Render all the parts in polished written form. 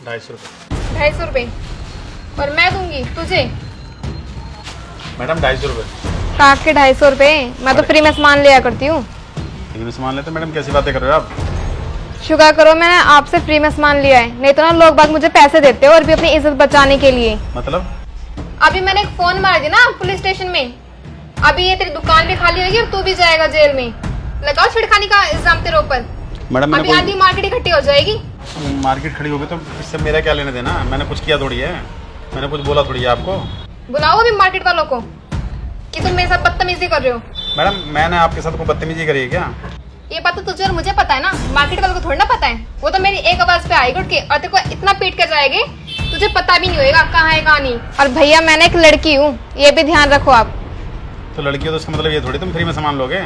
250 रुपये। 250 रुपये और मैं दूंगी तुझे? मैडम 250 रुपये। काट के 250 रुपये? मैं तो फ्री में सामान लिया करती हूँ। फ्री में सामान लेते मैडम, कैसी बातें कर रहे हो आप? शुक्र करो मैंने आपसे फ्री में सामान लिया है, नहीं तो ना लोग बाग मुझे पैसे देते हो और भी अपनी इज्जत बचाने के लिए। मतलब? अभी मैंने एक फोन मार दिया ना पुलिस स्टेशन में, अभी ये तेरी दुकान भी खाली होगी और तू भी जाएगा जेल में। लगाओ छिड़खानी का इल्जाम तेरे ऊपर। मैडम अभी आधी मार्केट इकट्ठी हो जाएगी। मार्केट खड़ी होगी तो इससे मेरा क्या लेने देना? मैंने कुछ किया थोड़ी है, मैंने कुछ बोला थोड़ी है आपको। बुलाओ अभी मार्केट वालों को कि तुम मेरे साथ बदतमीजी कर रहे हो। मैडम मैंने आपके साथ कोई बदतमीजी करी है क्या? ये बात तो तुझे और मुझे पता है ना, मार्केट वालों को थोड़ी ना पता है। वो तो मेरी एक आवाज पे आएगी उठ के और तेरे को इतना पीट कर जाएंगे तुझे पता भी नहीं होगा कहाँ है कहाँ नहीं। और भैया मैंने एक लड़की हूँ, ये भी ध्यान रखो आप। तो लड़की हो तो उसका मतलब ये थोड़ी तुम फ्री में सामान लोगे।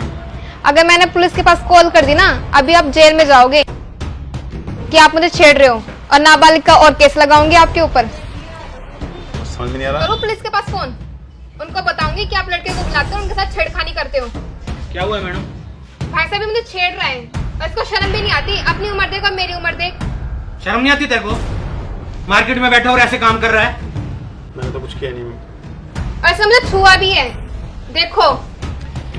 अगर मैंने पुलिस के पास कॉल कर दी ना, अभी आप जेल में जाओगे कि आप मुझे छेड़ रहे हो और नाबालिग का और केस लगाऊंगी आपके ऊपर। समझ में नहीं आ रहा। करो पुलिस के पास फोन, उनको बताऊंगी कि आप लड़के को बुलाते हो उनके साथ छेड़खानी करते हो। क्या हुआ है मैडम? भाई साहब मुझे छेड़ रहा है और इसको शर्म भी नहीं आती। अपनी उम्र देख और मेरी उम्र देख। शर्म नहीं आती तेरे को? मार्केट में बैठा और ऐसे काम कर रहा है। मैंने तो कुछ किया नहीं। और इसमें मुझे छुआ भी है, देखो।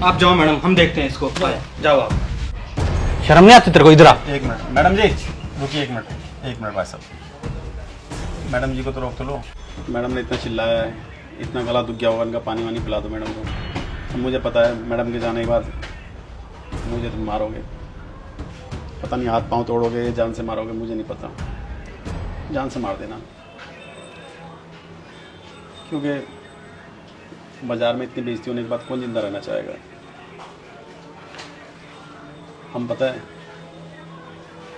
आप जाओ मैडम, हम देखते हैं इसको। जाओ आप। शर्म नहीं आती तेरे को? इधर आ। एक मिनट मैडम जी, रुकिए एक मिनट भाई साहब। मैडम जी को तो रोक तो लो। मैडम ने इतना चिल्लाया है, इतना गला दुख गया होगा, इनका पानी वानी पिला दो मैडम को। अब मुझे पता है मैडम के जाने के बाद मुझे तुम मारोगे, पता नहीं हाथ पांव तोड़ोगे, जान से मारोगे, मुझे नहीं पता। जान से मार देना, क्योंकि बाजार में इतनी बेइज्जती होने के बाद कौन जिंदा रहना चाहेगा। हम पता है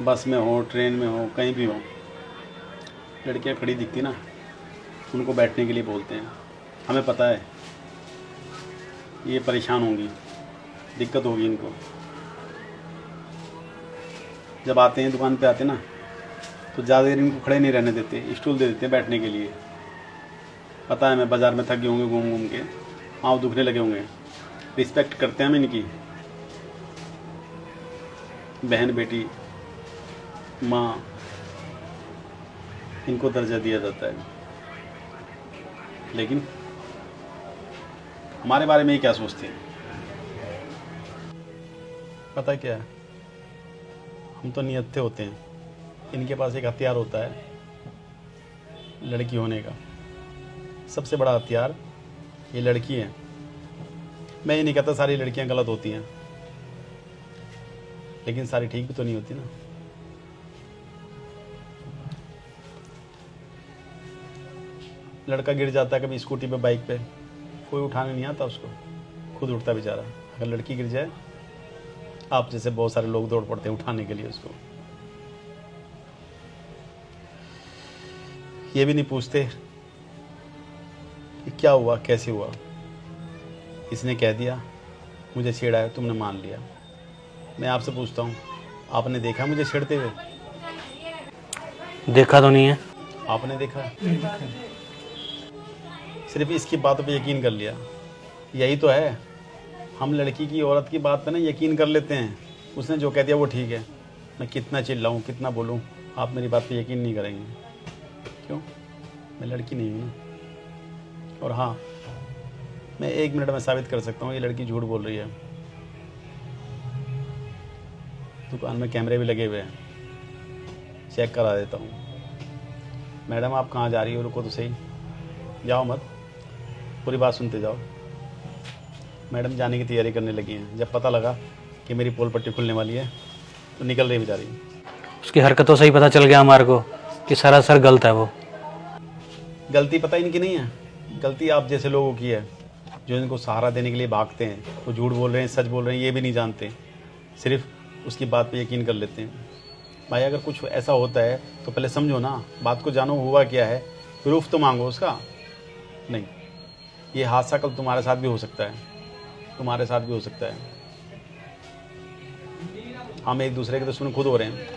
बस में हो, ट्रेन में हो, कहीं भी हो, लड़कियां खड़ी दिखती ना, उनको बैठने के लिए बोलते हैं। हमें पता है ये परेशान होंगी, दिक्कत होगी इनको। जब आते हैं दुकान पे आते ना तो ज़्यादा देर इनको खड़े नहीं रहने देते, स्टूल दे देते हैं बैठने के लिए। पता है मैं बाज़ार में थक गए होंगे घूम घूम के, पाँव दुखने लगे होंगे। रिस्पेक्ट करते हैं हम इनकी, बहन बेटी माँ, इनको दर्जा दिया जाता है। लेकिन हमारे बारे में ये क्या सोचते हैं? पता है क्या है, हम तो नियत्ते होते हैं, इनके पास एक हथियार होता है लड़की होने का। सबसे बड़ा हथियार ये लड़की है। मैं ये नहीं कहता सारी लड़कियां गलत होती हैं, लेकिन सारी ठीक भी तो नहीं होती ना। लड़का गिर जाता है कभी स्कूटी पे, बाइक पे, कोई उठाने नहीं आता उसको, खुद उठता बेचारा। अगर लड़की गिर जाए, आप जैसे बहुत सारे लोग दौड़ पड़ते हैं उठाने के लिए उसको। ये भी नहीं पूछते कि क्या हुआ, कैसे हुआ। इसने कह दिया मुझे छेड़ा है, तुमने मान लिया। मैं आपसे पूछता हूँ, आपने देखा मुझे छेड़ते हुए? देखा तो नहीं है। आपने देखा? सिर्फ इसकी बातों पे यकीन कर लिया। यही तो है, हम लड़की की, औरत की बात पे ना यकीन कर लेते हैं। उसने जो कह दिया वो ठीक है। मैं कितना चिल्लाऊं, कितना बोलूं, आप मेरी बात पे यकीन नहीं करेंगे। क्यों? मैं लड़की नहीं हूं ना। और हाँ, मैं 1 मिनट में साबित कर सकता हूँ ये लड़की झूठ बोल रही है। दुकान में कैमरे भी लगे हुए हैं, चेक करा देता हूँ। मैडम आप कहाँ जा रही हो? रुको तो सही, जाओ मत, पूरी बात सुनते जाओ। मैडम जाने की तैयारी करने लगी हैं। जब पता लगा कि मेरी पोल पट्टी खुलने वाली है तो निकल रही बेचारी। उसकी हरकतों से ही पता चल गया हमारे को कि सरासर गलत है वो। गलती पता इनकी नहीं है, गलती आप जैसे लोगों की है जो इनको सहारा देने के लिए भागते हैं। वो झूठ बोल रहे हैं, सच बोल रहे हैं, ये भी नहीं जानते, सिर्फ उसकी बात पे यकीन कर लेते हैं। भाई अगर कुछ ऐसा होता है तो पहले समझो ना, बात को जानो हुआ क्या है, प्रूफ तो मांगो उसका। नहीं, ये हादसा कल तुम्हारे साथ भी हो सकता है, तुम्हारे साथ भी हो सकता है। हम एक दूसरे के दुश्मन खुद हो रहे हैं।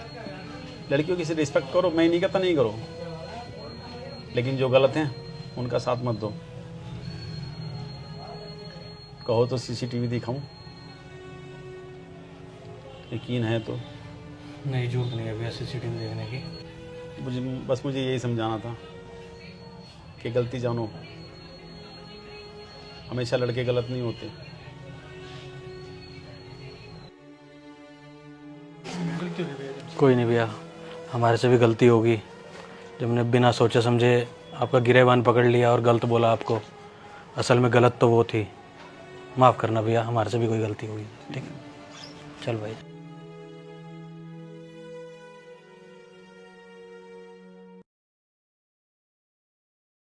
लड़कियों की से रिस्पेक्ट करो, मैं नहीं कहता नहीं करो, लेकिन जो गलत हैं उनका साथ मत दो। कहो तो सीसीटीवी दिखाऊं, यकीन है तो? नहीं, जरूरत नहीं है अभी सीसीटीवी देखने की। मुझे यही समझाना था कि गलती जानो, हमेशा लड़के गलत नहीं होते। कोई नहीं भैया, हमारे से भी गलती होगी जब हमने बिना सोचे समझे आपका गिरेबान पकड़ लिया और गलत बोला आपको। असल में गलत तो वो थी। माफ़ करना भैया, हमारे से भी कोई गलती हुई। ठीक है, चल भाई।